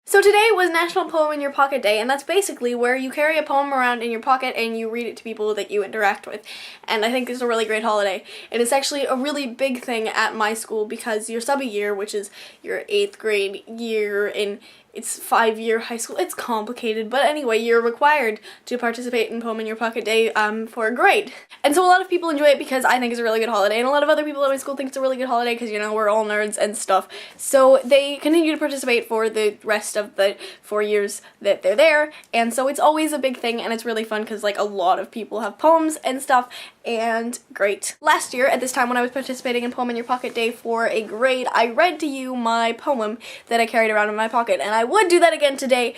So today was National Poem in Your Pocket Day, and that's basically where you carry a poem around in your pocket and you read it to people that you interact with. And I think it's a really great holiday. And it's actually a really big thing at my school because your sub year, which is your 8th grade year in it's 5-year high school. It's complicated, but anyway, you're required to participate in Poem in Your Pocket Day for a grade. And so a lot of people enjoy it because I think it's a really good holiday, and a lot of other people at my school think it's a really good holiday because, you know, we're all nerds and stuff. So they continue to participate for the rest of the 4 years that they're there, and so it's always a big thing, and it's really fun because, like, a lot of people have poems and stuff, and great. Last year, at this time when I was participating in Poem in Your Pocket Day for a grade, I read to you my poem that I carried around in my pocket, and I would do that again today,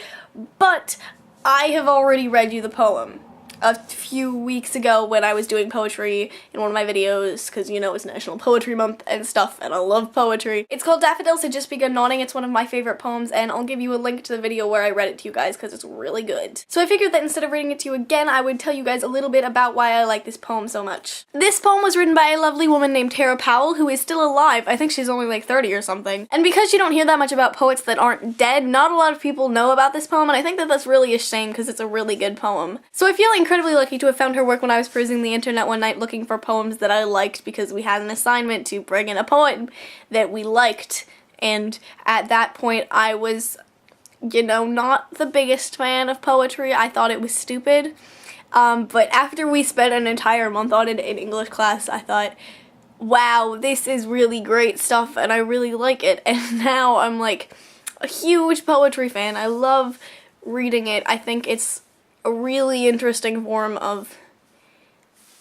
but I have already read you the poem a few weeks ago when I was doing poetry in one of my videos, because, you know, it's National Poetry Month and stuff, and I love poetry. It's called Daffodils Had Just Begun Nodding. It's one of my favorite poems, and I'll give you a link to the video where I read it to you guys, because it's really good. So I figured that instead of reading it to you again, I would tell you guys a little bit about why I like this poem so much. This poem was written by a lovely woman named Tara Powell, who is still alive. I think she's only like 30 or something. And because you don't hear that much about poets that aren't dead, not a lot of people know about this poem, and I think that that's really a shame, because it's a really good poem. So I feel incredibly lucky to have found her work when I was perusing the internet one night looking for poems that I liked, because we had an assignment to bring in a poem that we liked, and at that point I was, you know, not the biggest fan of poetry. I thought it was stupid, but after we spent an entire month on it in English class, I thought, wow, this is really great stuff and I really like it, and now I'm like a huge poetry fan. I love reading it. I think it's a really interesting form of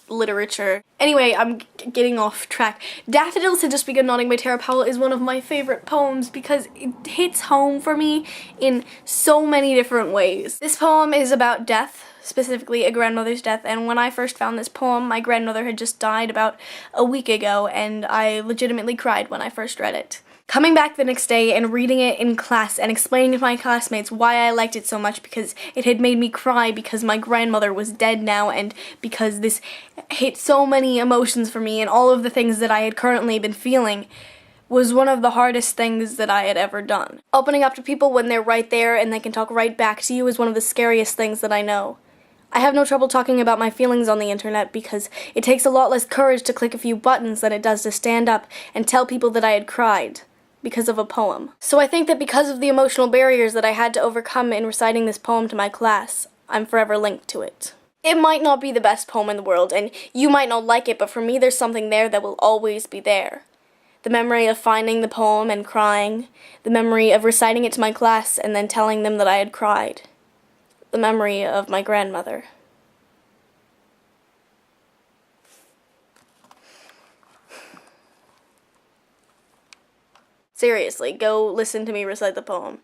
literature. Anyway, I'm getting off track. Daffodils Had Just Begun Nodding by Tara Powell is one of my favorite poems because it hits home for me in so many different ways. This poem is about death, specifically a grandmother's death, and when I first found this poem, my grandmother had just died about a week ago, and I legitimately cried when I first read it. Coming back the next day and reading it in class and explaining to my classmates why I liked it so much, because it had made me cry because my grandmother was dead now and because this hit so many emotions for me and all of the things that I had currently been feeling, was one of the hardest things that I had ever done. Opening up to people when they're right there and they can talk right back to you is one of the scariest things that I know. I have no trouble talking about my feelings on the internet because it takes a lot less courage to click a few buttons than it does to stand up and tell people that I had cried because of a poem. So I think that because of the emotional barriers that I had to overcome in reciting this poem to my class, I'm forever linked to it. It might not be the best poem in the world, and you might not like it, but for me there's something there that will always be there. The memory of finding the poem and crying, the memory of reciting it to my class and then telling them that I had cried, the memory of my grandmother. Seriously, go listen to me recite the poem.